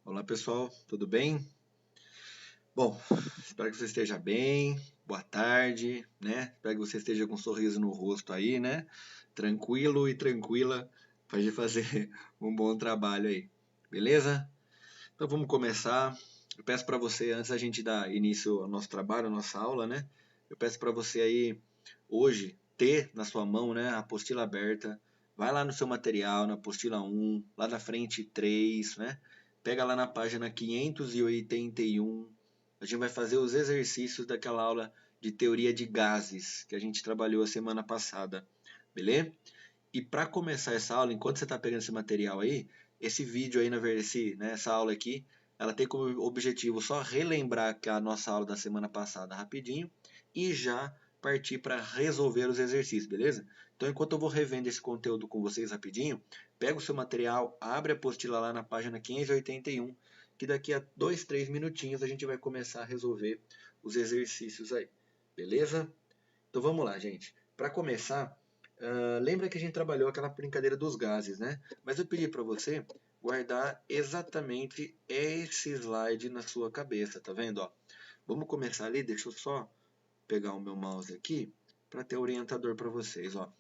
Olá pessoal, tudo bem? Bom, espero que você esteja bem. Boa tarde, né? Espero que você esteja com um sorriso no rosto aí, né? Tranquilo e tranquila para gente fazer um bom trabalho aí, beleza? Então vamos começar. Eu peço para você, antes da gente dar início ao nosso trabalho, à nossa aula, né? Eu peço para você aí hoje ter na sua mão, né, a apostila aberta. Vai lá no seu material, na apostila 1, lá na frente 3, né? Pega lá na página 581. A gente vai fazer os exercícios daquela aula de teoria de gases que a gente trabalhou a semana passada, beleza? E para começar essa aula, enquanto você está pegando esse material aí, esse vídeo aí, essa aula aqui, ela tem como objetivo só relembrar a nossa aula da semana passada rapidinho e já partir para resolver os exercícios, beleza? Então, enquanto eu vou revendo esse conteúdo com vocês rapidinho, pega o seu material, abre a apostila lá na página 581, que daqui a 2, 3 minutinhos a gente vai começar a resolver os exercícios aí, beleza? Então vamos lá, gente. Para começar, lembra que a gente trabalhou aquela brincadeira dos gases, né? Mas eu pedi para você guardar exatamente esse slide na sua cabeça, tá vendo? Ó, vamos começar ali, deixa eu só pegar o meu mouse aqui para ter orientador para vocês, ó.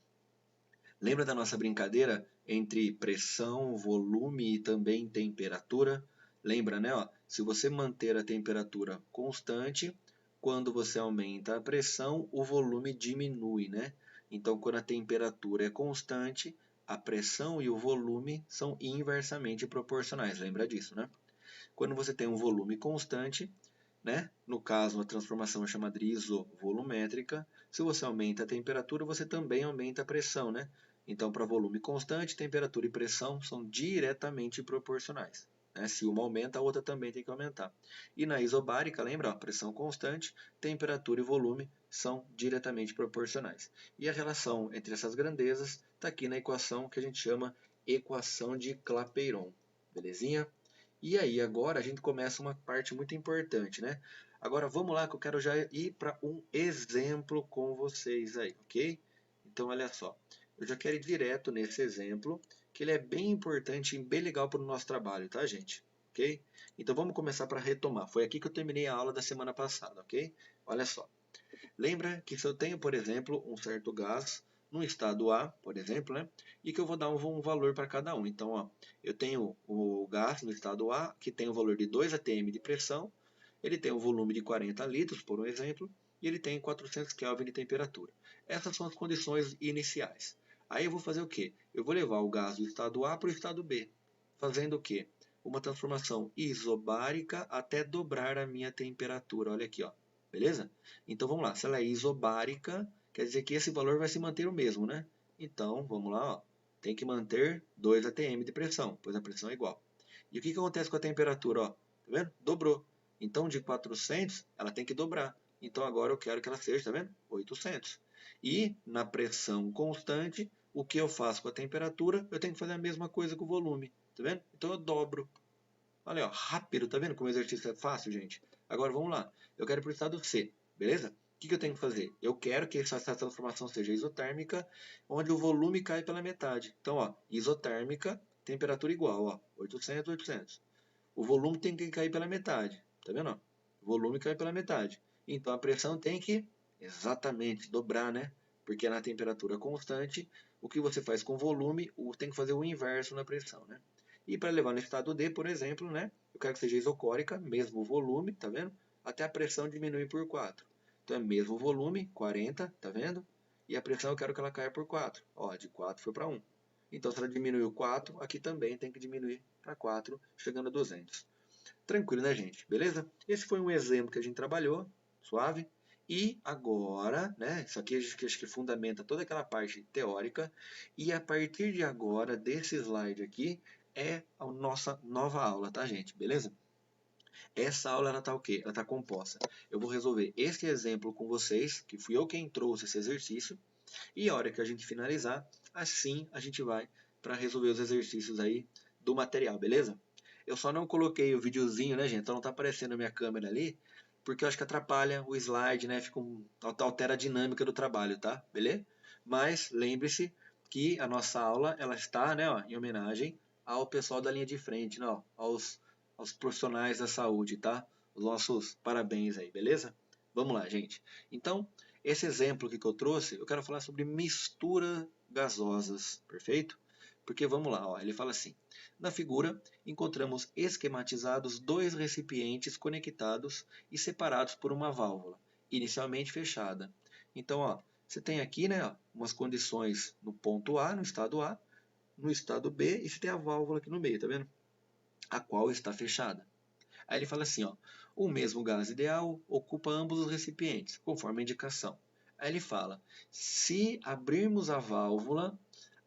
Lembra da nossa brincadeira entre pressão, volume e também temperatura? Lembra, né? Ó, se você manter a temperatura constante, quando você aumenta a pressão, o volume diminui, né? Então, quando a temperatura é constante, a pressão e o volume são inversamente proporcionais. Lembra disso, né? Quando você tem um volume constante, né? No caso, a transformação é chamada de isovolumétrica. Se você aumenta a temperatura, você também aumenta a pressão, né? Então, para volume constante, temperatura e pressão são diretamente proporcionais, né? Se uma aumenta, a outra também tem que aumentar. E na isobárica, lembra? Ó, pressão constante, temperatura e volume são diretamente proporcionais. E a relação entre essas grandezas está aqui na equação que a gente chama equação de Clapeyron. Belezinha? E aí, agora a gente começa uma parte muito importante, né? Agora vamos lá que eu quero já ir para um exemplo com vocês aí, ok? Então, olha só. Eu já quero ir direto nesse exemplo, que ele é bem importante e bem legal para o nosso trabalho, tá, gente? Ok? Então, vamos começar para retomar. Foi aqui que eu terminei a aula da semana passada, ok? Olha só. Lembra que se eu tenho, por exemplo, um certo gás no estado A, por exemplo, né? E que eu vou dar um valor para cada um. Então, ó, eu tenho o gás no estado A, que tem o valor de 2 atm de pressão, ele tem um volume de 40 litros, por um exemplo, e ele tem 400 Kelvin de temperatura. Essas são as condições iniciais. Aí eu vou fazer o quê? Eu vou levar o gás do estado A para o estado B, fazendo o quê? Uma transformação isobárica até dobrar a minha temperatura. Olha aqui, ó. Beleza? Então vamos lá, se ela é isobárica, quer dizer que esse valor vai se manter o mesmo, né? Então, vamos lá, ó. Tem que manter 2 atm de pressão, pois a pressão é igual. E o que acontece com a temperatura? Ó? Tá vendo? Dobrou. Então, de 400, ela tem que dobrar. Então, agora eu quero que ela seja, tá vendo? 800. E na pressão constante, o que eu faço com a temperatura, eu tenho que fazer a mesma coisa com o volume. Tá vendo? Então, eu dobro. Olha, ó, rápido, tá vendo como o exercício é fácil, gente? Agora vamos lá. Eu quero ir para o estado C, beleza? O que eu tenho que fazer? Eu quero que essa transformação seja isotérmica, onde o volume cai pela metade. Então, ó, isotérmica, temperatura igual, ó, 800, 800. O volume tem que cair pela metade, tá vendo? Ó? O volume cai pela metade. Então a pressão tem que exatamente dobrar, né? Porque na temperatura constante, o que você faz com o volume, tem que fazer o inverso na pressão, né? E para levar no estado D, por exemplo, né? Eu quero que seja isocórica, mesmo volume, tá vendo? Até a pressão diminuir por 4. Então é mesmo volume, 40, tá vendo? E a pressão eu quero que ela caia por 4. Ó, de 4 foi para 1. Então se ela diminuiu 4, aqui também tem que diminuir para 4, chegando a 200. Tranquilo, né, gente? Beleza? Esse foi um exemplo que a gente trabalhou, suave. E agora, né? Isso aqui acho que fundamenta toda aquela parte teórica. E a partir de agora, desse slide aqui, é a nossa nova aula, tá, gente? Beleza? Essa aula ela tá o quê? Ela tá composta. Eu vou resolver esse exemplo com vocês, que fui eu quem trouxe esse exercício. E a hora que a gente finalizar, assim a gente vai para resolver os exercícios aí do material, beleza? Eu só não coloquei o videozinho, né, gente? Então não tá aparecendo a minha câmera ali, porque eu acho que atrapalha o slide, né? Altera a dinâmica do trabalho, tá? Beleza? Mas lembre-se que a nossa aula ela está, né, ó, em homenagem ao pessoal da linha de frente, né, ó, aos profissionais da saúde, tá? Os nossos parabéns aí, beleza? Vamos lá, gente. Então, esse exemplo que eu trouxe, eu quero falar sobre mistura gasosas, perfeito? Porque vamos lá, ó, ele fala assim: na figura, encontramos esquematizados dois recipientes conectados e separados por uma válvula, inicialmente fechada. Então, ó, você tem aqui, né, ó, umas condições no ponto A, no estado B, e você tem a válvula aqui no meio, tá vendo? A qual está fechada. Aí ele fala assim, ó, o mesmo gás ideal ocupa ambos os recipientes, conforme a indicação. Aí ele fala, se abrirmos a válvula,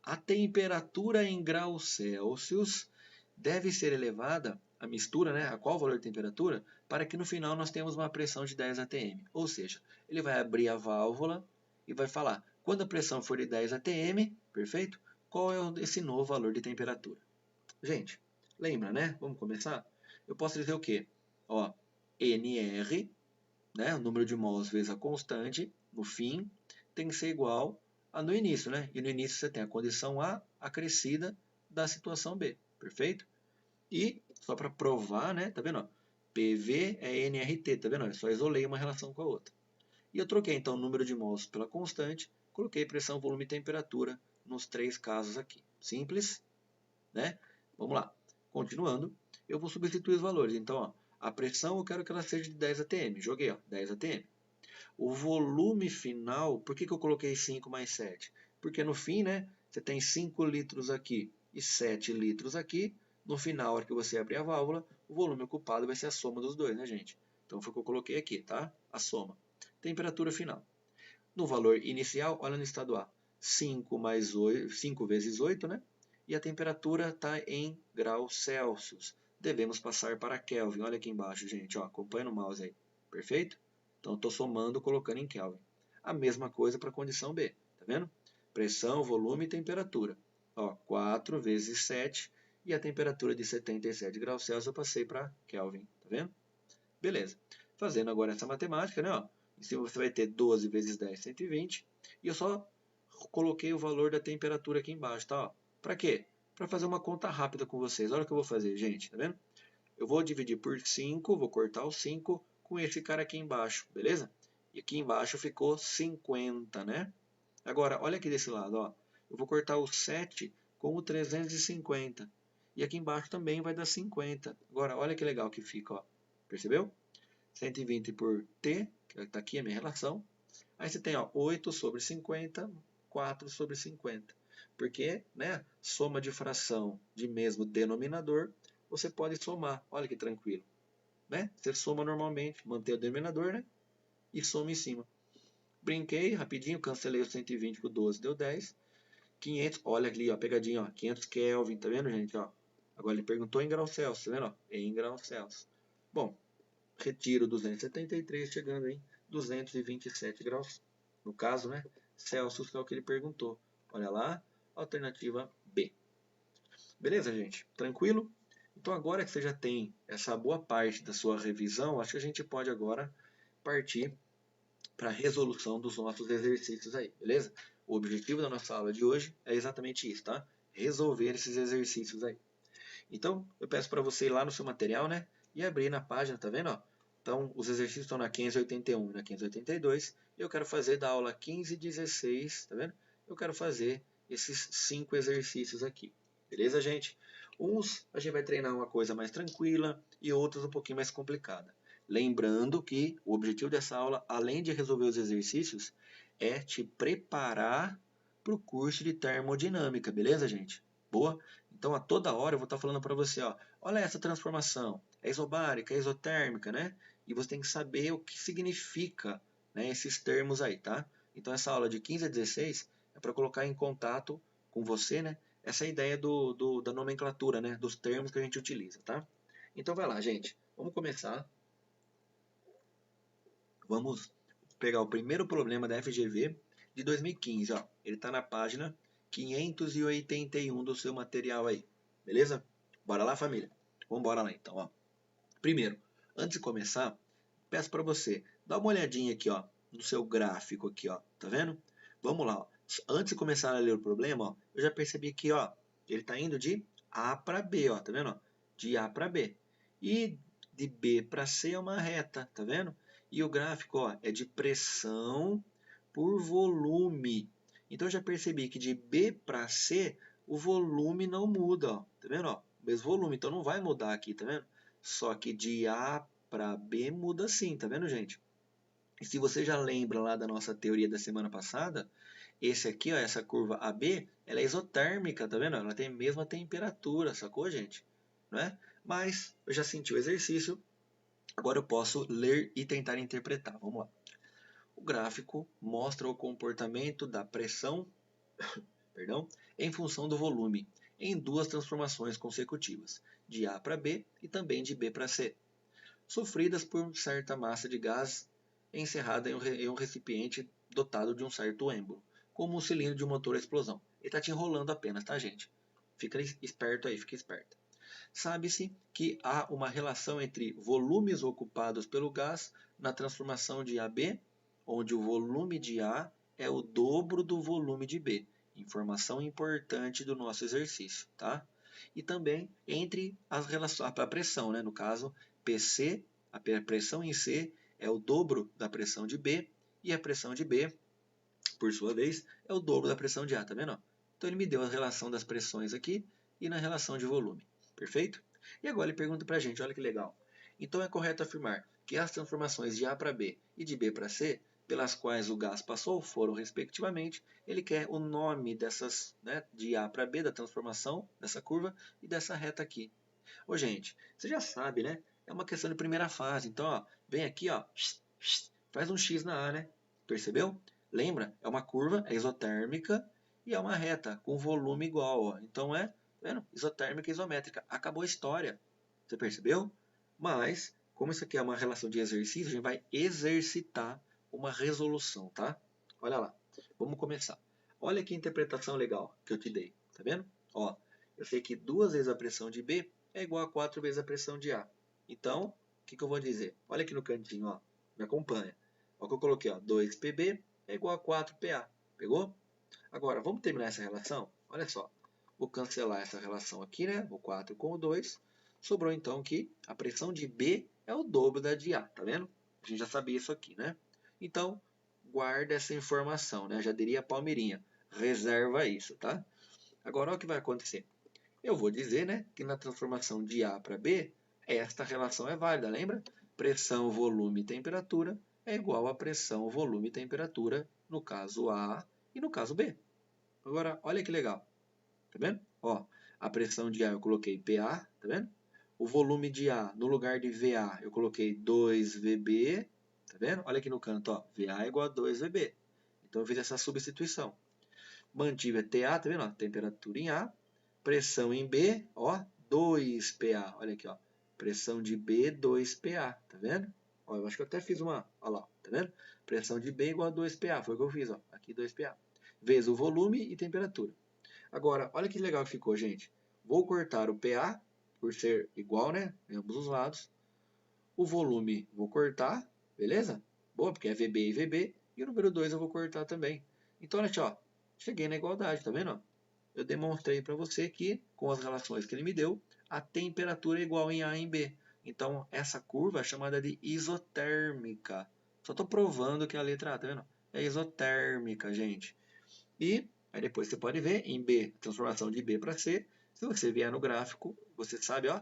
a temperatura em graus Celsius deve ser elevada, a mistura, né, a qual valor de temperatura, para que no final nós tenhamos uma pressão de 10 atm. Ou seja, ele vai abrir a válvula e vai falar, quando a pressão for de 10 atm, perfeito? Qual é esse novo valor de temperatura? Gente, lembra, né? Vamos começar? Eu posso dizer o quê? Ó, NR, né, o número de mols vezes a constante, no fim, tem que ser igual a no início, né? E no início você tem a condição A acrescida da situação B, perfeito? E, só para provar, né, tá vendo? Ó, PV é NRT, tá vendo? Eu só isolei uma relação com a outra. E eu troquei então o número de mols pela constante, coloquei pressão, volume e temperatura nos três casos aqui. Simples, né? Vamos lá. Continuando, eu vou substituir os valores. Então, ó, a pressão eu quero que ela seja de 10 atm. Joguei, ó, 10 atm. O volume final, por que eu coloquei 5 mais 7? Porque no fim, né, você tem 5 litros aqui e 7 litros aqui. No final, na hora que você abrir a válvula, o volume ocupado vai ser a soma dos dois, né, gente? Então foi o que eu coloquei aqui, tá? A soma. Temperatura final. No valor inicial, olha no estado A. 5 mais 8, 5 vezes 8, né? E a temperatura está em graus Celsius. Devemos passar para Kelvin. Olha aqui embaixo, gente. Ó, acompanha no mouse aí. Perfeito? Então, estou somando, colocando em Kelvin. A mesma coisa para a condição B. Tá vendo? Pressão, volume e temperatura. Ó, 4 vezes 7. E a temperatura de 77 graus Celsius eu passei para Kelvin. Tá vendo? Beleza. Fazendo agora essa matemática, né? Ó, em cima você vai ter 12 vezes 10, 120. E eu só coloquei o valor da temperatura aqui embaixo, tá? Para quê? Para fazer uma conta rápida com vocês. Olha o que eu vou fazer, gente, tá vendo? Eu vou dividir por 5, vou cortar o 5 com esse cara aqui embaixo, beleza? E aqui embaixo ficou 50, né? Agora, olha aqui desse lado, ó. Eu vou cortar o 7 com o 350. E aqui embaixo também vai dar 50. Agora, olha que legal que fica, ó. Percebeu? 120 por T, que está aqui a minha relação. Aí você tem, ó, 8 sobre 50, 4 sobre 50. Porque, né, soma de fração de mesmo denominador, você pode somar. Olha que tranquilo. Né? Você soma normalmente, mantém o denominador, né? E soma em cima. Brinquei rapidinho, cancelei o 120 com o 12, deu 10. 500, olha ali, ó, pegadinha, ó, 500 Kelvin, tá vendo, gente? Ó, agora ele perguntou em graus Celsius, tá vendo? Ó, em graus Celsius. Bom, retiro 273, chegando em 227 graus. No caso, né? Celsius, que é o que ele perguntou. Olha lá, alternativa B. Beleza, gente? Tranquilo? Então, agora que você já tem essa boa parte da sua revisão, acho que a gente pode agora partir para a resolução dos nossos exercícios aí, beleza? O objetivo da nossa aula de hoje é exatamente isso, tá? Resolver esses exercícios aí. Então, eu peço para você ir lá no seu material, né? E abrir na página, tá vendo? Ó? Então, os exercícios estão na 581 e na 582. E eu quero fazer da aula 15 e 16, tá vendo? Eu quero fazer esses 5 exercícios aqui. Beleza, gente? Uns a gente vai treinar uma coisa mais tranquila e outros um pouquinho mais complicada. Lembrando que o objetivo dessa aula, além de resolver os exercícios, é te preparar para o curso de termodinâmica, beleza, gente? Boa? Então, a toda hora eu vou estar falando para você, ó, olha essa transformação, é isobárica, é isotérmica, né? E você tem que saber o que significa, né, esses termos aí, tá? Então, essa aula de 15 a 16 é para colocar em contato com você, né, essa ideia da nomenclatura, né, dos termos que a gente utiliza, tá? Então, vai lá, gente. Vamos começar. Vamos pegar o primeiro problema da FGV de 2015, ó. Ele está na página 581 do seu material aí, beleza? Bora lá, família? Vamos embora lá então, ó. Primeiro, antes de começar, peço para você dar uma olhadinha aqui, ó, no seu gráfico aqui, ó, tá vendo? Vamos lá, ó. Antes de começar a ler o problema, ó, eu já percebi que, ó, ele está indo de A para B, ó, tá vendo? Ó? De A para B. E de B para C é uma reta, tá vendo? E o gráfico, ó, é de pressão por volume. Então eu já percebi que de B para C o volume não muda, ó. Tá vendo? Ó, mesmo volume, então não vai mudar aqui, tá vendo? Só que de A para B muda sim, tá vendo, gente? E se você já lembra lá da nossa teoria da semana passada, esse aqui, ó, essa curva AB, ela é isotérmica, tá vendo? Ela tem a mesma temperatura, sacou, gente? Não é? Mas eu já senti o exercício, agora eu posso ler e tentar interpretar. Vamos lá. O gráfico mostra o comportamento da pressão, perdão, em função do volume, em duas transformações consecutivas, de A para B e também de B para C, sofridas por certa massa de gás encerrada em um recipiente dotado de um certo êmbolo, como um cilindro de um motor à explosão. Ele está te enrolando apenas, tá, gente? Fica esperto aí, fica esperto. Sabe-se que há uma relação entre volumes ocupados pelo gás na transformação de A a B, onde o volume de A é o dobro do volume de B. Informação importante do nosso exercício, tá? E também entre as relações, a pressão, né? No caso, PC, a pressão em C é o dobro da pressão de B, e a pressão de B, por sua vez, é o dobro da pressão de A, tá vendo? Então ele me deu a relação das pressões aqui e na relação de volume. Perfeito? E agora ele pergunta para a gente, olha que legal. Então é correto afirmar que as transformações de A para B e de B para C, pelas quais o gás passou, foram respectivamente, ele quer o nome dessas, né, de A para B, da transformação, dessa curva e dessa reta aqui. Ô gente, você já sabe, né? É uma questão de primeira fase. Então, ó, vem aqui, ó, faz um X na A, né? Percebeu? Lembra? É uma curva, é isotérmica e é uma reta com volume igual, ó. Então é, tá vendo? Isotérmica e isométrica. Acabou a história. Você percebeu? Mas, como isso aqui é uma relação de exercício, a gente vai exercitar uma resolução, tá? Olha lá. Vamos começar. Olha que interpretação legal que eu te dei. Tá vendo? Ó, eu sei que 2 vezes a pressão de B é igual a 4 vezes a pressão de A. Então, o que eu vou dizer? Olha aqui no cantinho, ó. Me acompanha. Olha o que eu coloquei, ó. 2PB é igual a 4PA. Pegou? Agora, vamos terminar essa relação? Olha só. Vou cancelar essa relação aqui, né? O 4 com o 2. Sobrou então que a pressão de B é o dobro da de A. Tá vendo? A gente já sabia isso aqui, né? Então, guarda essa informação, né? Já diria a Palmeirinha. Reserva isso, tá? Agora, olha o que vai acontecer. Eu vou dizer, né, que na transformação de A para B, esta relação é válida, lembra? Pressão, volume e temperatura é igual a pressão, volume e temperatura no caso A e no caso B. Agora, olha que legal. Tá vendo? Ó, a pressão de A eu coloquei PA, tá vendo? O volume de A, no lugar de VA, eu coloquei 2VB, tá vendo? Olha aqui no canto, ó, VA é igual a 2VB. Então eu fiz essa substituição. Mantive a TA, tá vendo? Ó, temperatura em A, pressão em B, ó, 2PA. Olha aqui, ó. Pressão de B, 2PA, tá vendo? Ó, eu acho que eu até fiz uma, ó lá, tá vendo? Pressão de B igual a 2PA, foi o que eu fiz, ó. Aqui 2PA. Vezes o volume e temperatura. Agora, olha que legal que ficou, gente. Vou cortar o PA, por ser igual, né? Em ambos os lados. O volume vou cortar, beleza? Boa, porque é VB e VB. E o número 2 eu vou cortar também. Então, olha só. Cheguei na igualdade, tá vendo? Eu demonstrei para você que, com as relações que ele me deu, a temperatura é igual em A e em B. Então, essa curva é chamada de isotérmica. Só estou provando que a letra A, tá vendo? É isotérmica, gente. E aí depois você pode ver em B, transformação de B para C. Se você vier no gráfico, você sabe, ó,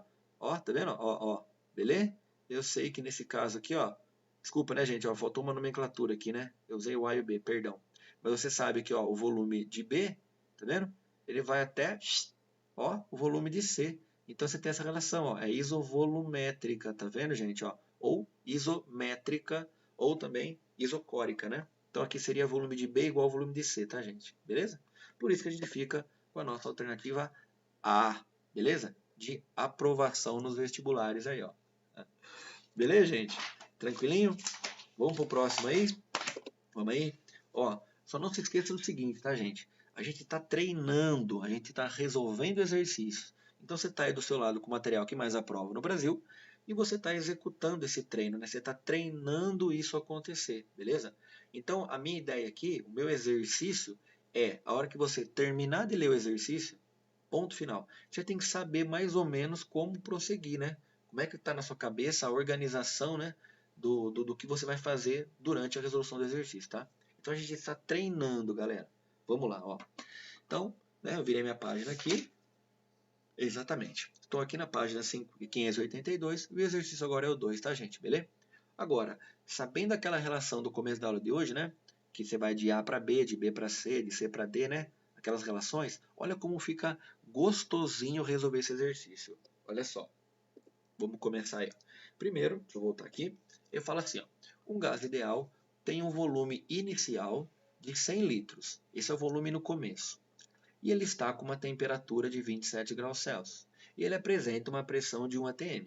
tá vendo? Ó, beleza? Eu sei que nesse caso aqui, ó, desculpa, né, gente, ó, faltou uma nomenclatura aqui, né? Eu usei o A e o B, perdão. Mas você sabe que, ó, o volume de B, tá vendo? Ele vai até, ó, o volume de C. Então você tem essa relação, ó, é isovolumétrica, tá vendo, gente, ó? Ou isométrica, ou também isocórica, né? Então aqui seria volume de B igual ao volume de C, tá, gente? Beleza? Por isso que a gente fica com a nossa alternativa A, beleza? De aprovação nos vestibulares aí, ó. Beleza, gente? Tranquilinho? Vamos pro próximo aí? Vamos aí? Ó, só não se esqueça do seguinte, tá, gente? A gente está treinando, a gente está resolvendo exercícios. Então você está aí do seu lado com o material que mais aprova no Brasil e você está executando esse treino, né? Você está treinando isso acontecer, beleza? Então a minha ideia aqui, o meu exercício é, a hora que você terminar de ler o exercício, ponto final, você tem que saber mais ou menos como prosseguir, né? Como é que está na sua cabeça a organização, né, do que você vai fazer durante a resolução do exercício, tá? Então a gente está treinando, galera. Vamos lá, ó. Então, né, eu virei minha página aqui. Exatamente. Estou aqui na página 582 e o exercício agora é o 2, tá, gente? Beleza? Agora, sabendo aquela relação do começo da aula de hoje, né? Que você vai de A para B, de B para C, de C para D, né? Aquelas relações. Olha como fica gostosinho resolver esse exercício. Olha só. Vamos começar aí. Primeiro, deixa eu voltar aqui. Eu falo assim, ó. Um gás ideal tem um volume inicial de 100 litros. Esse é o volume no começo. E ele está com uma temperatura de 27 graus Celsius. E ele apresenta uma pressão de 1 atm.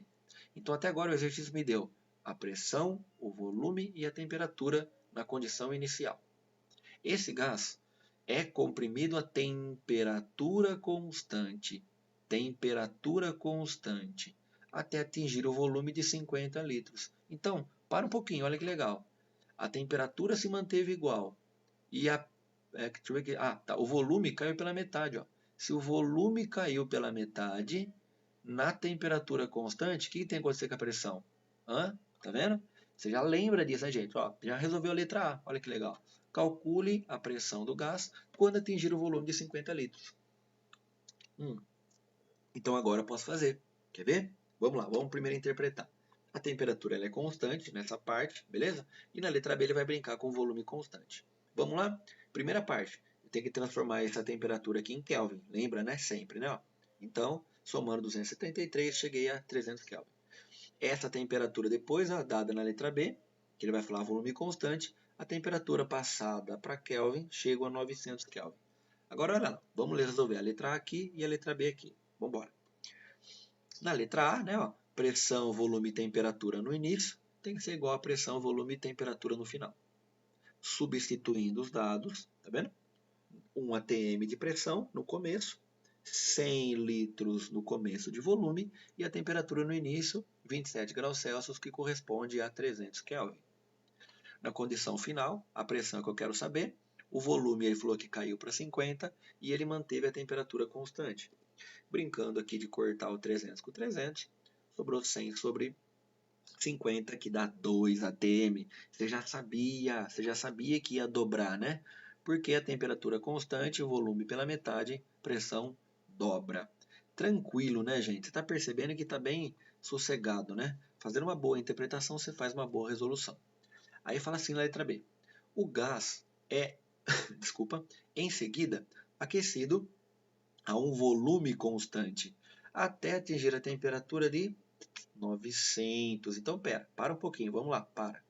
Então, até agora o exercício me deu a pressão, o volume e a temperatura na condição inicial. Esse gás é comprimido a temperatura constante, até atingir o volume de 50 litros. Então, para um pouquinho, olha que legal. A temperatura se manteve igual e deixa eu ver aqui. Tá, o volume caiu pela metade. Ó. Se o volume caiu pela metade, na temperatura constante, o que tem que acontecer com a pressão? Tá vendo? Você já lembra disso, né, gente? Ó, já resolveu a letra A. Olha que legal. Calcule a pressão do gás quando atingir o volume de 50 litros. Então agora eu posso fazer. Quer ver? Vamos lá, vamos primeiro interpretar. A temperatura ela é constante nessa parte, beleza? E na letra B ele vai brincar com o volume constante. Vamos lá? Primeira parte. Eu tenho que transformar essa temperatura aqui em Kelvin. Lembra, né? Sempre, né? Ó. Então, somando 273, cheguei a 300 Kelvin. Essa temperatura depois, dada na letra B, que ele vai falar volume constante, a temperatura passada para Kelvin chega a 900 Kelvin. Agora, olha lá, vamos resolver a letra A aqui e a letra B aqui. Vamos embora. Na letra A, né, ó, pressão, volume e temperatura no início tem que ser igual a pressão, volume e temperatura no final. Substituindo os dados, tá vendo? 1 atm de pressão no começo, 100 litros no começo de volume e a temperatura no início, 27 graus Celsius, que corresponde a 300 Kelvin. Na condição final, a pressão que eu quero saber, o volume ele falou que caiu para 50 e ele manteve a temperatura constante. Brincando aqui de cortar o 300 com 300, sobrou 100 sobre 50, que dá 2 atm. Você já sabia que ia dobrar, né? Porque a temperatura constante, o volume pela metade, pressão dobra. Tranquilo, né, gente? Você está percebendo que está bem sossegado, né? Fazendo uma boa interpretação, você faz uma boa resolução. Aí fala assim na letra B. O gás é, desculpa, em seguida, aquecido a um volume constante, até atingir a temperatura de 900. Então, para um pouquinho, vamos lá, para.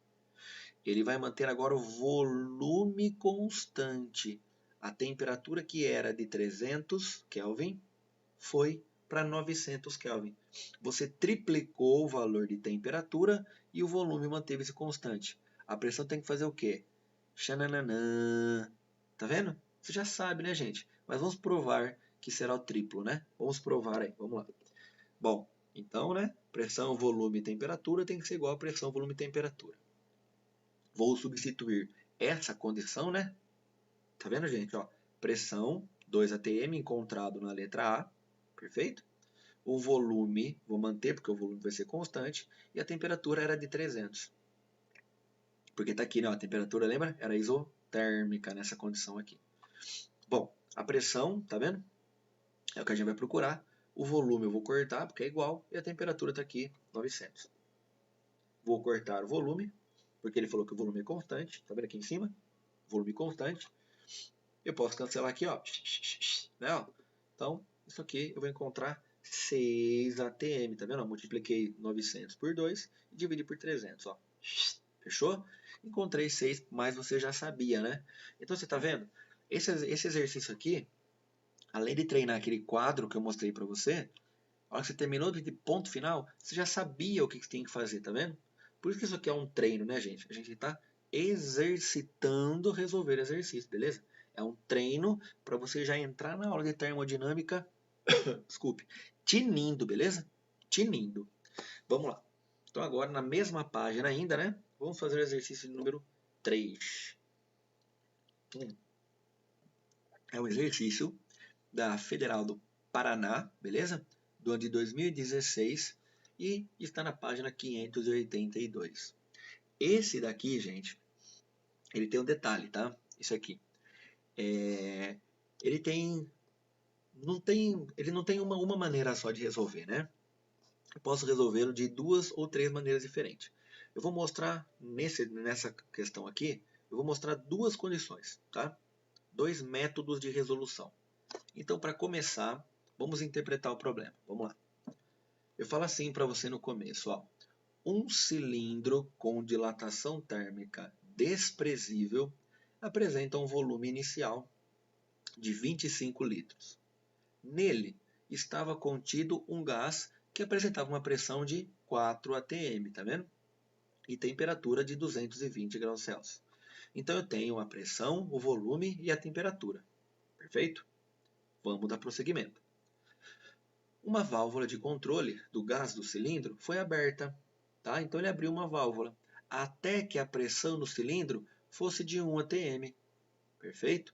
Ele vai manter agora o volume constante. A temperatura que era de 300 Kelvin foi para 900 Kelvin. Você triplicou o valor de temperatura e o volume manteve-se constante. A pressão tem que fazer o quê? Xananã. Tá vendo? Você já sabe, né, gente? Mas vamos provar que será o triplo, né? Vamos provar aí, vamos lá. Bom, então, né? Pressão, volume e temperatura tem que ser igual a pressão, volume e temperatura. Vou substituir essa condição, né? Tá vendo, gente? Ó, pressão, 2 atm encontrado na letra A, perfeito? O volume, vou manter porque o volume vai ser constante, e a temperatura era de 300. Porque tá aqui, né? A temperatura, lembra? Era isotérmica nessa condição aqui. Bom, a pressão, tá vendo? É o que a gente vai procurar. O volume eu vou cortar, porque é igual, e a temperatura está aqui, 900. Vou cortar o volume, porque ele falou que o volume é constante. Tá vendo aqui em cima? Volume constante. Eu posso cancelar aqui, ó. Né, ó. Então, isso aqui eu vou encontrar 6 atm, tá vendo? Eu multipliquei 900 por 2 e dividi por 300, ó. Fechou? Encontrei 6, mas você já sabia, né? Então, você tá vendo? Esse exercício aqui, além de treinar aquele quadro que eu mostrei para você, a hora que você terminou de ponto final, você já sabia o que você tinha que fazer, tá vendo? Por isso que isso aqui é um treino, né, gente? A gente está exercitando resolver exercício, beleza? É um treino para você já entrar na aula de termodinâmica, desculpe, tinindo, beleza? Tinindo. Vamos lá. Então agora, na mesma página ainda, né? Vamos fazer o exercício número 3. É um exercício da Federal do Paraná, beleza? Do ano de 2016, e está na página 582. Esse daqui, gente, ele tem um detalhe, tá? Isso aqui. Ele não tem uma maneira só de resolver, né? Eu posso resolvê-lo de 2 ou 3 maneiras diferentes. Eu vou mostrar nessa questão aqui, eu vou mostrar 2 condições, tá? 2 métodos de resolução. Então, para começar, vamos interpretar o problema. Vamos lá. Eu falo assim para você no começo, ó. Um cilindro com dilatação térmica desprezível apresenta um volume inicial de 25 litros. Nele estava contido um gás que apresentava uma pressão de 4 atm, tá vendo? E temperatura de 220 graus Celsius. Então eu tenho a pressão, o volume e a temperatura. Perfeito? Vamos dar prosseguimento. Uma válvula de controle do gás do cilindro foi aberta. Tá? Então ele abriu uma válvula até que a pressão no cilindro fosse de 1 atm. Perfeito?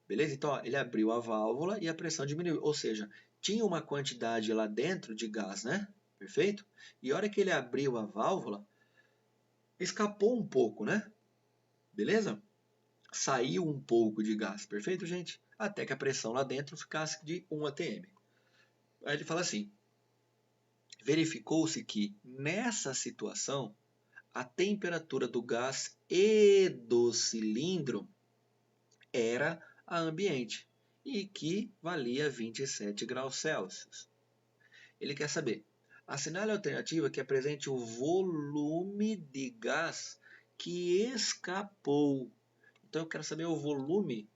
Beleza? Então, ó, ele abriu a válvula e a pressão diminuiu. Ou seja, tinha uma quantidade lá dentro de gás, né? Perfeito? E a hora que ele abriu a válvula, escapou um pouco, né? Beleza? Saiu um pouco de gás. Perfeito, gente? Até que a pressão lá dentro ficasse de 1 atm. Aí ele fala assim, verificou-se que, nessa situação, a temperatura do gás e do cilindro era a ambiente e que valia 27 graus Celsius. Ele quer saber, assinale a alternativa que apresente o volume de gás que escapou. Então eu quero saber o volume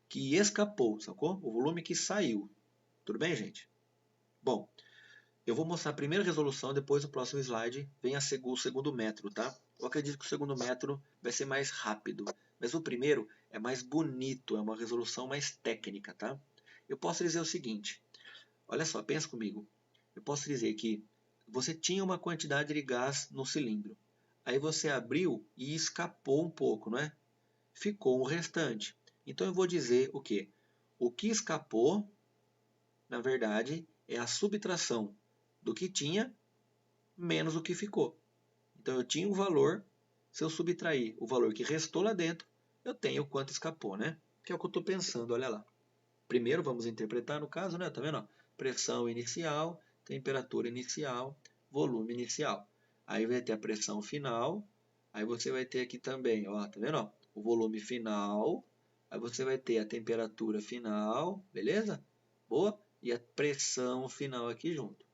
que escapou, sacou? O volume que saiu. Tudo bem, gente? Bom, eu vou mostrar a primeira resolução, depois no próximo slide vem o segundo método, tá? Eu acredito que o segundo método vai ser mais rápido, mas o primeiro é mais bonito, é uma resolução mais técnica, tá? Eu posso dizer o seguinte, olha só, pensa comigo. Eu posso dizer que você tinha uma quantidade de gás no cilindro, aí você abriu e escapou um pouco, não é? Ficou um restante. Então eu vou dizer o quê? O que escapou, na verdade, é a subtração do que tinha menos o que ficou. Então eu tinha um valor, se eu subtrair o valor que restou lá dentro, eu tenho quanto escapou, né? Que é o que eu estou pensando, olha lá. Primeiro vamos interpretar no caso, né? Tá vendo? Ó? Pressão inicial, temperatura inicial, volume inicial. Aí vai ter a pressão final, aí você vai ter aqui também, ó, tá vendo? Ó? O volume final, aí você vai ter a temperatura final, beleza? Boa? E a pressão final aqui junto.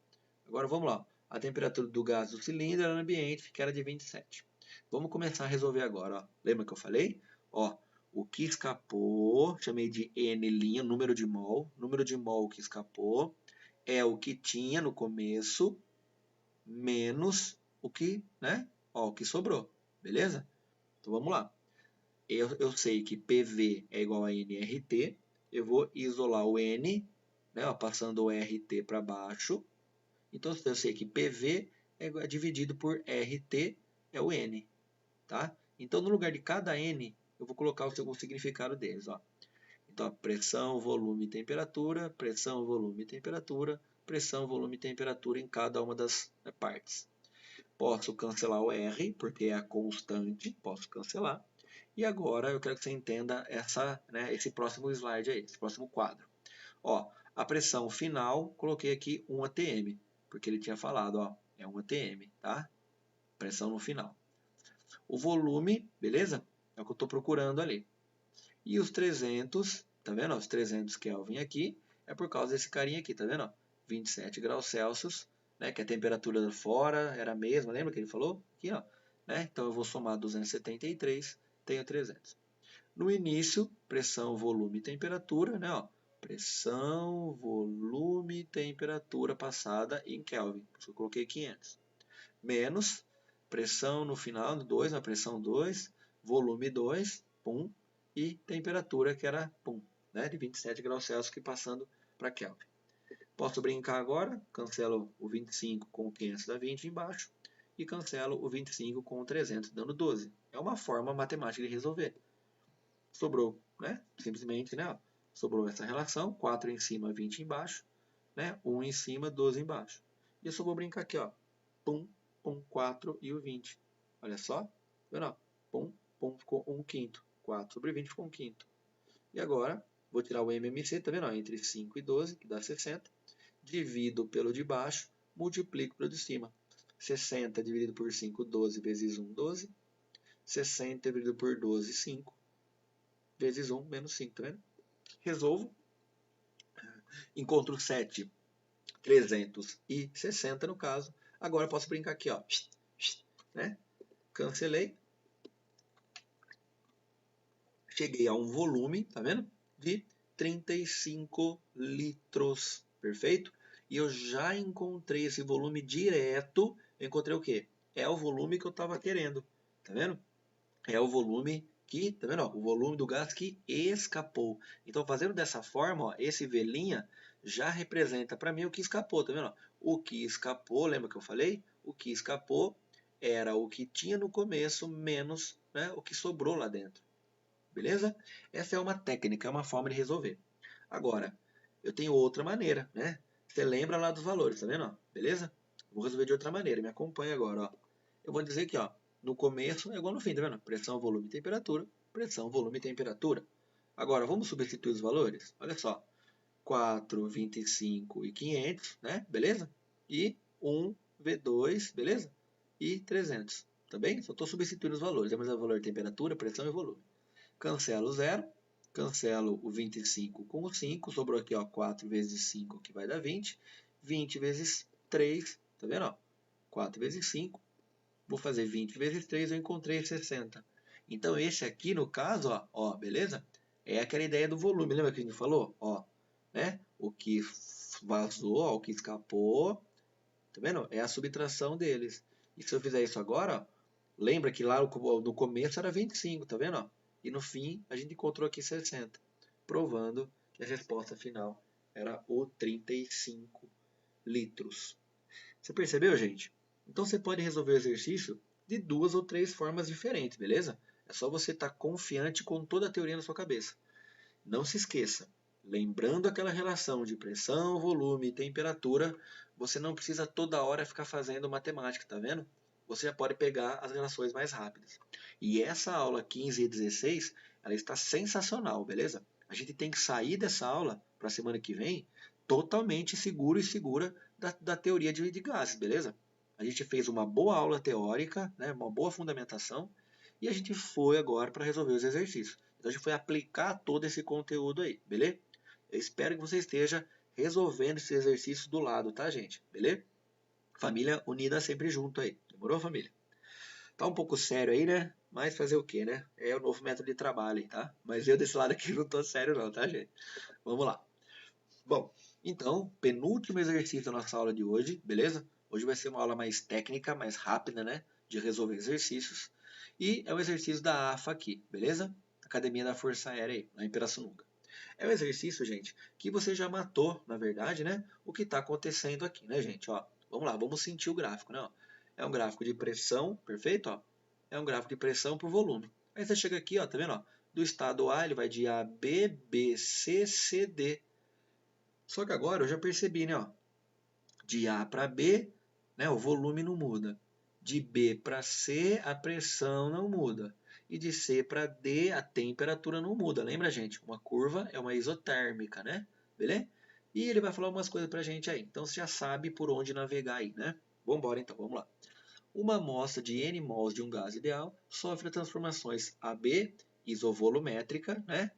Agora vamos lá. A temperatura do gás do cilindro era no ambiente, que era de 27. Vamos começar a resolver agora. Ó. Lembra que eu falei? Ó, o que escapou, chamei de N', número de mol. Número de mol que escapou é o que tinha no começo, menos o que, né? Ó, o que sobrou. Beleza? Então vamos lá. Eu sei que PV é igual a nRT. Eu vou isolar o N, né, ó, passando o RT para baixo. Então, eu sei que PV é dividido por RT, é o N. Tá? Então, no lugar de cada N, eu vou colocar o significado deles. Ó. Então, pressão, volume e temperatura, pressão, volume e temperatura, pressão, volume e temperatura em cada uma das partes. Posso cancelar o R, porque é a constante, posso cancelar. E agora eu quero que você entenda esse próximo slide aí, esse próximo quadro. Ó, a pressão final, coloquei aqui 1 atm, porque ele tinha falado, ó, é 1 atm, tá? Pressão no final. O volume, beleza? É o que eu estou procurando ali. E os 300, tá vendo? Os 300 Kelvin aqui, é por causa desse carinha aqui, tá vendo? 27 graus Celsius, né? Que a temperatura fora era a mesma, lembra que ele falou? Aqui, ó. Né? Então eu vou somar 273, tenho 300. No início, pressão, volume e temperatura, né? Ó, pressão, volume, temperatura passada em Kelvin. Eu coloquei 500. Menos pressão no final, 2, na pressão 2, volume 2, pum, e temperatura que era, pum, né, de 27 graus Celsius que passando para Kelvin. Posso brincar agora, cancelo o 25 com o 500 dá 20 embaixo e cancelo o 25 com o 300 dando 12. É uma forma matemática de resolver. Sobrou, né? Simplesmente, né? Sobrou essa relação, 4 em cima, 20 embaixo, né? 1 em cima, 12 embaixo. E eu só vou brincar aqui, ó. Pum, 4 e o 20. Olha só. Tá. Pum, ficou 1/5. 4 sobre 20 ficou 1/5. E agora, vou tirar o MMC, tá vendo? Ó, entre 5 e 12, que dá 60. Divido pelo de baixo, multiplico pelo de cima. 60 dividido por 5, 12 vezes 1, 12. 60 dividido por 12, 5. Vezes 1, menos 5, tá vendo? Resolvo. Encontro 7, 360 no caso. Agora posso brincar aqui, ó. Né? Cancelei. Cheguei a um volume, tá vendo? De 35 litros. Perfeito? E eu já encontrei esse volume direto. Eu encontrei o quê? É o volume que eu estava querendo. Tá vendo? É o volume que, tá vendo? Ó, o volume do gás que escapou. Então, fazendo dessa forma, ó, esse velinha já representa para mim o que escapou, tá vendo? Ó? O que escapou, lembra que eu falei? O que escapou era o que tinha no começo menos, né, o que sobrou lá dentro. Beleza? Essa é uma técnica, é uma forma de resolver. Agora, eu tenho outra maneira, né? Você lembra lá dos valores, tá vendo? Ó? Beleza? Vou resolver de outra maneira, me acompanha agora, ó. Eu vou dizer que, ó, no começo é igual no fim, tá vendo? Pressão, volume e temperatura. Pressão, volume e temperatura. Agora, vamos substituir os valores? Olha só. 4, 25 e 500, né? Beleza? E 1, V2, beleza? E 300, tá bem? Só estou substituindo os valores. Lembra o valor de temperatura, pressão e volume. Cancelo o 0. Cancelo o 25 com o 5. Sobrou aqui, ó, 4 vezes 5, que vai dar 20. 20 vezes 3, tá vendo? Ó? 4 vezes 5. Vou fazer 20 vezes 3, eu encontrei 60. Então, esse aqui, no caso, ó, beleza? É aquela ideia do volume. Lembra que a gente falou? Ó, né? O que vazou, ó, o que escapou, tá vendo? É a subtração deles. E se eu fizer isso agora, ó, lembra que lá no começo era 25, tá vendo? Ó? E no fim, a gente encontrou aqui 60, provando que a resposta final era o 35 litros. Você percebeu, gente? Então você pode resolver o exercício de 2 ou 3 formas diferentes, beleza? É só você estar confiante com toda a teoria na sua cabeça. Não se esqueça, lembrando aquela relação de pressão, volume e temperatura, você não precisa toda hora ficar fazendo matemática, tá vendo? Você já pode pegar as relações mais rápidas. E essa aula 15 e 16, ela está sensacional, beleza? A gente tem que sair dessa aula para a semana que vem totalmente seguro e segura da teoria de gases, beleza? A gente fez uma boa aula teórica, né, uma boa fundamentação, e a gente foi agora para resolver os exercícios. Então a gente foi aplicar todo esse conteúdo aí, beleza? Eu espero que você esteja resolvendo esse exercício do lado, tá, gente? Beleza? Família unida sempre junto aí. Demorou, família? Tá um pouco sério aí, né? Mas fazer o quê, né? É o novo método de trabalho aí, tá? Mas eu desse lado aqui não tô sério não, tá, gente? Vamos lá. Bom, então, penúltimo exercício da nossa aula de hoje, beleza? Hoje vai ser uma aula mais técnica, mais rápida, né? De resolver exercícios. E é o exercício da AFA aqui, beleza? Academia da Força Aérea aí, lá em Pirassununga. É um exercício, gente, que você já matou, na verdade, né? O que está acontecendo aqui, né, gente? Ó, vamos lá, vamos sentir o gráfico, né? Ó, é um gráfico de pressão, perfeito? Ó, é um gráfico de pressão por volume. Aí você chega aqui, ó, tá vendo? Ó, do estado A, ele vai de A, B, B, C, C, D. Só que agora eu já percebi, né? Ó, de A para B, né, o volume não muda. De B para C, a pressão não muda. E de C para D, a temperatura não muda. Lembra, gente? Uma curva é uma isotérmica, né? Beleza? E ele vai falar umas coisas para a gente aí. Então você já sabe por onde navegar aí, né? Vamos embora então, vamos lá. Uma amostra de N mols de um gás ideal sofre transformações AB, isovolumétrica, né?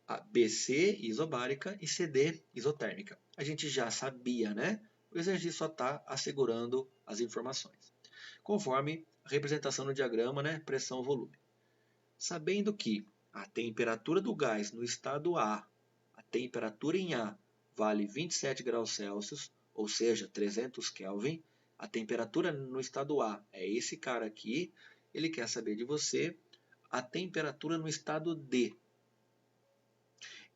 A BC, isobárica, e CD, isotérmica. A gente já sabia, né? O exercício só está assegurando as informações. Conforme a representação no diagrama, né? Pressão, volume. Sabendo que a temperatura do gás no estado A, a temperatura em A, vale 27 graus Celsius, ou seja, 300 Kelvin, a temperatura no estado A é esse cara aqui, ele quer saber de você a temperatura no estado D.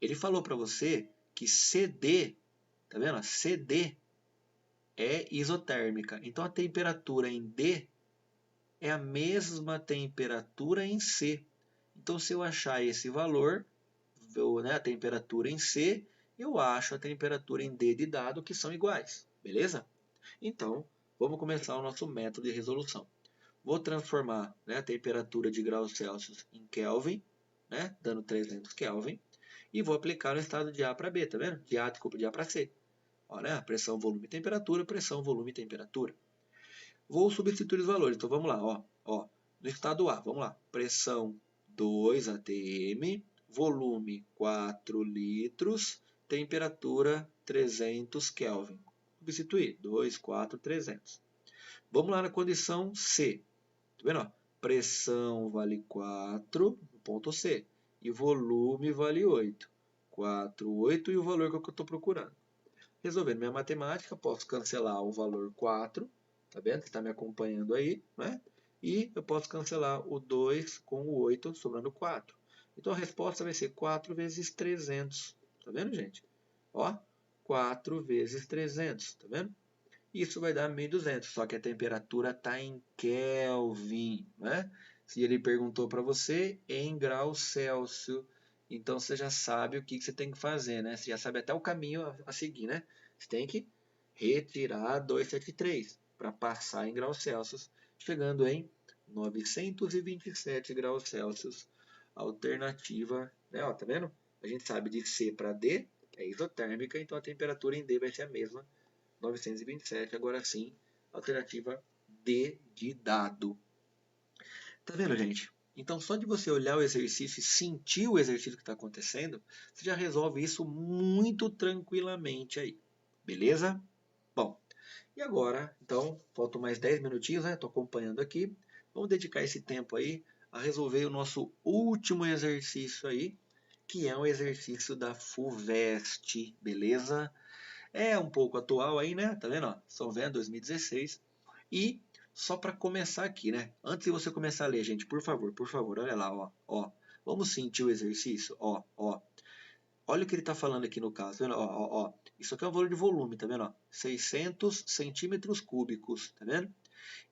Ele falou para você que CD, tá vendo? CD é isotérmica. Então a temperatura em D é a mesma temperatura em C. Então se eu achar esse valor, né, a temperatura em C, eu acho a temperatura em D de dado que são iguais. Beleza? Então, vamos começar o nosso método de resolução. Vou transformar, né, a temperatura de graus Celsius em Kelvin, né, dando 300 Kelvin, e vou aplicar no estado de A para B, tá vendo? De A, desculpa, de A para C. Ó, né, pressão, volume, temperatura, pressão, volume, temperatura. Vou substituir os valores, então vamos lá, ó, no estado A, vamos lá, pressão 2 atm, volume 4 litros, temperatura 300 Kelvin. Substituir, 2, 4, 300. Vamos lá na condição C. Tá vendo? Ó? Pressão vale 4, no ponto C. E volume vale 8. 4, 8 e o valor que eu estou procurando. Resolvendo minha matemática, posso cancelar o valor 4. Tá vendo? Você está me acompanhando aí, né? E eu posso cancelar o 2 com o 8, sobrando 4. Então a resposta vai ser 4 vezes 300. Tá vendo, gente? Ó, 4 vezes 300. Tá vendo? Isso vai dar 1.200, só que a temperatura está em Kelvin, né? Se ele perguntou para você, em graus Celsius, então você já sabe o que você tem que fazer, né? Você já sabe até o caminho a seguir, né? Você tem que retirar 273 para passar em graus Celsius, chegando em 927 graus Celsius. Alternativa, né? Ó, tá vendo? A gente sabe de C para D, é isotérmica, então a temperatura em D vai ser a mesma. 927, agora sim, alternativa D de dado. Tá vendo, gente? Então, só de você olhar o exercício e sentir o exercício que está acontecendo, você já resolve isso muito tranquilamente aí. Beleza? Bom, e agora, então, faltam mais 10 minutinhos, né? Estou acompanhando aqui. Vamos dedicar esse tempo aí a resolver o nosso último exercício aí, que é o exercício da FUVEST, beleza? É um pouco atual aí, né? Tá vendo? Ó, São Vendo 2016. E só para começar aqui, né? Antes de você começar a ler, gente, por favor, olha lá, ó. Vamos sentir o exercício, ó. Olha o que ele está falando aqui no caso, tá vendo? Ó. Isso aqui é o valor de volume, tá vendo? Ó? 600 centímetros cúbicos, tá vendo?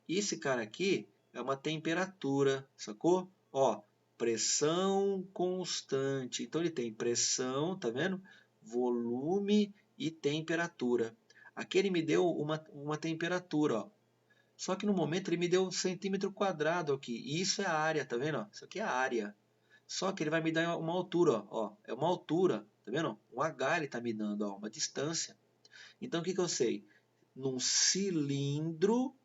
E esse cara aqui é uma temperatura, sacou? Ó, pressão constante. Então ele tem pressão, tá vendo? Volume e temperatura. Aqui ele me deu uma temperatura, ó. Só que no momento ele me deu um centímetro quadrado aqui. E isso é a área, tá vendo? Isso aqui é a área. Só que ele vai me dar uma altura, ó. É uma altura, tá vendo? Um H ele tá me dando, ó, uma distância. Então o que eu sei? Num cilindro,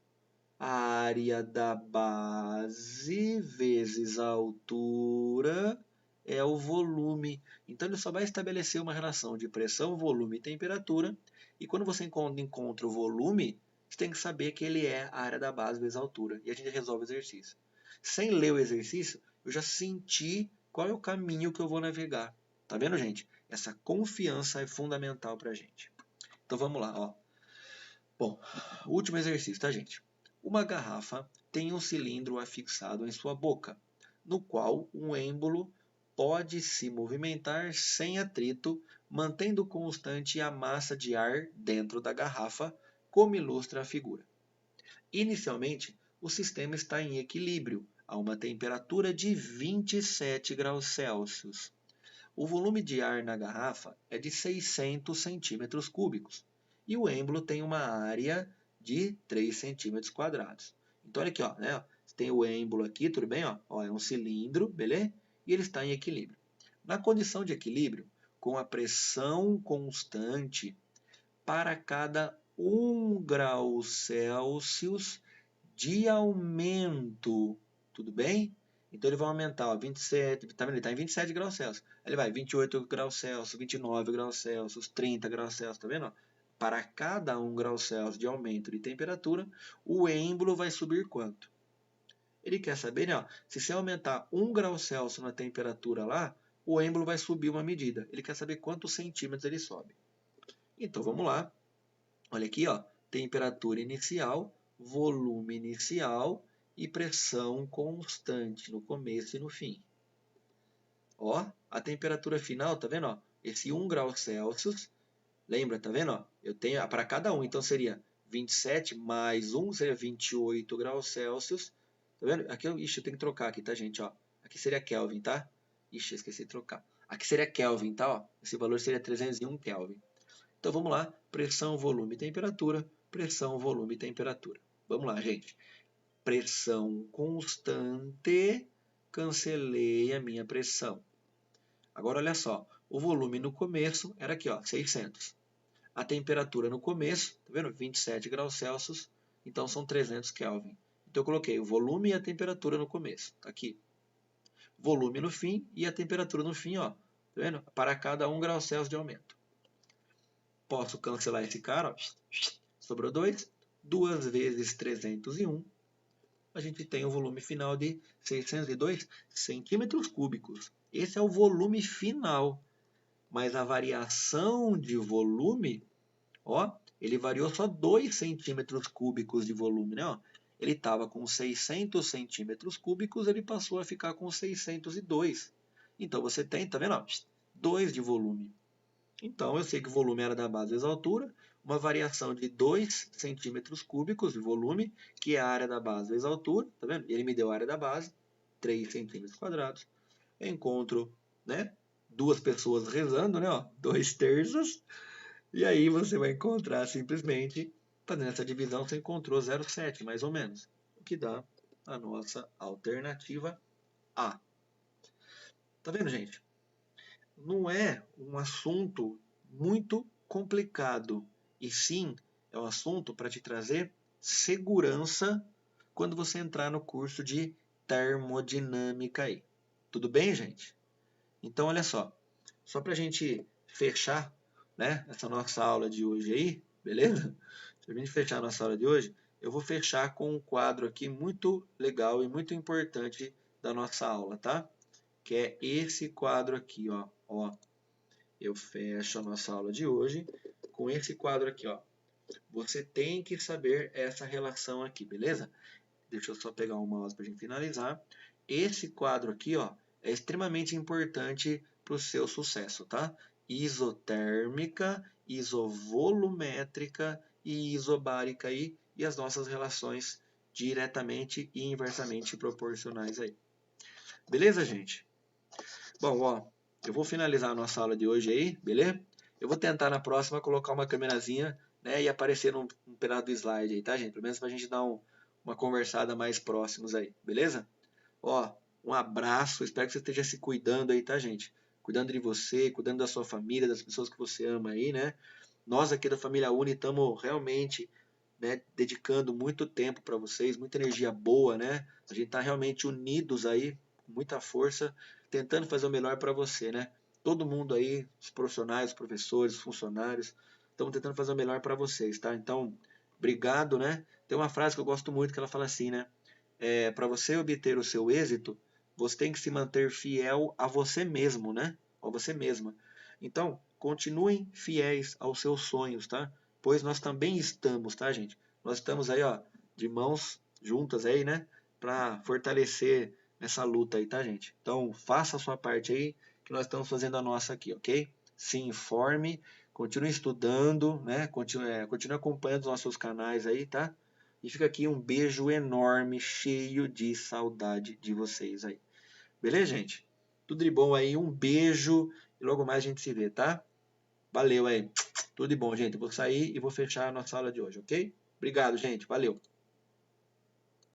a área da base vezes a altura é o volume. Então ele só vai estabelecer uma relação de pressão, volume e temperatura. E quando você encontra o volume, você tem que saber que ele é a área da base vezes a altura. E a gente resolve o exercício. Sem ler o exercício, eu já senti qual é o caminho que eu vou navegar. Tá vendo, gente? Essa confiança é fundamental para a gente. Então vamos lá, ó. Bom, último exercício, tá, gente? Uma garrafa tem um cilindro afixado em sua boca, no qual um êmbolo pode se movimentar sem atrito, mantendo constante a massa de ar dentro da garrafa, como ilustra a figura. Inicialmente, o sistema está em equilíbrio, a uma temperatura de 27 graus Celsius. O volume de ar na garrafa é de 600 centímetros cúbicos e o êmbolo tem uma área de 3 centímetros quadrados. Então, olha aqui, ó, né? Tem o êmbolo aqui, tudo bem? Ó, é um cilindro, beleza? E ele está em equilíbrio. Na condição de equilíbrio, com a pressão constante, para cada 1 grau Celsius de aumento, tudo bem? Então ele vai aumentar, ó, 27, tá vendo? Ele está em 27 graus Celsius. Aí ele vai 28 graus Celsius, 29 graus Celsius, 30 graus Celsius, tá vendo? Para cada 1 grau Celsius de aumento de temperatura, o êmbolo vai subir quanto? Ele quer saber, né? Ó, se você aumentar 1 grau Celsius na temperatura lá, o êmbolo vai subir uma medida. Ele quer saber quantos centímetros ele sobe. Então vamos lá. Olha aqui, ó, temperatura inicial, volume inicial e pressão constante no começo e no fim. Ó, a temperatura final, tá vendo? Ó, esse 1 grau Celsius, lembra, tá vendo? Ó, eu tenho para cada um, então seria 27 mais 1 seria 28 graus Celsius. Tá vendo? Aqui, ixi, eu tenho que trocar aqui, tá, gente? Ó, aqui seria Kelvin, tá? Ixi, esqueci de trocar. Aqui seria Kelvin, tá? Ó, esse valor seria 301 Kelvin. Então vamos lá, pressão, volume e temperatura, pressão, volume e temperatura. Vamos lá, gente. Pressão constante, cancelei a minha pressão. Agora olha só, o volume no começo era aqui, ó, 600. A temperatura no começo, tá vendo? 27 graus Celsius, então são 300 Kelvin. Então eu coloquei o volume e a temperatura no começo, tá aqui. Volume no fim e a temperatura no fim, ó, tá vendo? Para cada 1 grau Celsius de aumento. Posso cancelar esse cara, ó, sobrou 2, 2 vezes 301, a gente tem o volume final de 602 centímetros cúbicos. Esse é o volume final, mas a variação de volume, ó, ele variou só 2 centímetros cúbicos de volume, né? Ó. Ele estava com 600 centímetros cúbicos, ele passou a ficar com 602. Então você tem, tá vendo? Ó, 2 de volume. Então eu sei que o volume era da base vezes a altura, uma variação de 2 centímetros cúbicos de volume, que é a área da base vezes a altura, tá vendo? Ele me deu a área da base, 3 centímetros quadrados. Eu encontro, né, duas pessoas rezando, né, ó, 2/3, e aí você vai encontrar simplesmente, fazendo essa divisão, você encontrou 0,7 mais ou menos, o que dá a nossa alternativa A. Tá vendo, gente? Não é um assunto muito complicado, e sim é um assunto para te trazer segurança quando você entrar no curso de termodinâmica aí. Tudo bem, gente? Então, olha só para a gente fechar, né, essa nossa aula de hoje aí, beleza? Para a gente fechar a nossa aula de hoje, eu vou fechar com um quadro aqui muito legal e muito importante da nossa aula, tá? Que é esse quadro aqui, ó. Eu fecho a nossa aula de hoje com esse quadro aqui, ó. Você tem que saber essa relação aqui, beleza? Deixa eu só pegar o mouse para a gente finalizar. Esse quadro aqui, ó, é extremamente importante para o seu sucesso, tá? Isotérmica, isovolumétrica e isobárica aí, e as nossas relações diretamente e inversamente proporcionais aí. Beleza, gente? Bom, ó, eu vou finalizar a nossa aula de hoje aí, beleza? Eu vou tentar na próxima colocar uma câmerazinha, né, e aparecer num pedaço do slide aí, tá, gente? Pelo menos pra gente dar uma conversada mais próximos aí, beleza? Ó, um abraço, espero que você esteja se cuidando aí, tá, gente? Cuidando de você, cuidando da sua família, das pessoas que você ama aí, né? Nós aqui da família Uni estamos realmente, né, dedicando muito tempo para vocês, muita energia boa, né? A gente está realmente unidos aí, com muita força, tentando fazer o melhor para você, né? Todo mundo aí, os profissionais, os professores, os funcionários, estamos tentando fazer o melhor para vocês, tá? Então, obrigado, né? Tem uma frase que eu gosto muito que ela fala assim, né? Para você obter o seu êxito, você tem que se manter fiel a você mesmo, né? A você mesma. Então, continuem fiéis aos seus sonhos, tá? Pois nós também estamos, tá, gente? Nós estamos aí, ó, de mãos juntas aí, né? Para fortalecer essa luta aí, tá, gente? Então, faça a sua parte aí, que nós estamos fazendo a nossa aqui, ok? Se informe, continue estudando, né? Continue acompanhando os nossos canais aí, tá? E fica aqui um beijo enorme, cheio de saudade de vocês aí. Beleza, gente? Tudo de bom aí, um beijo e logo mais a gente se vê, tá? Valeu aí. Tudo de bom, gente. Eu vou sair e vou fechar a nossa aula de hoje, ok? Obrigado, gente. Valeu.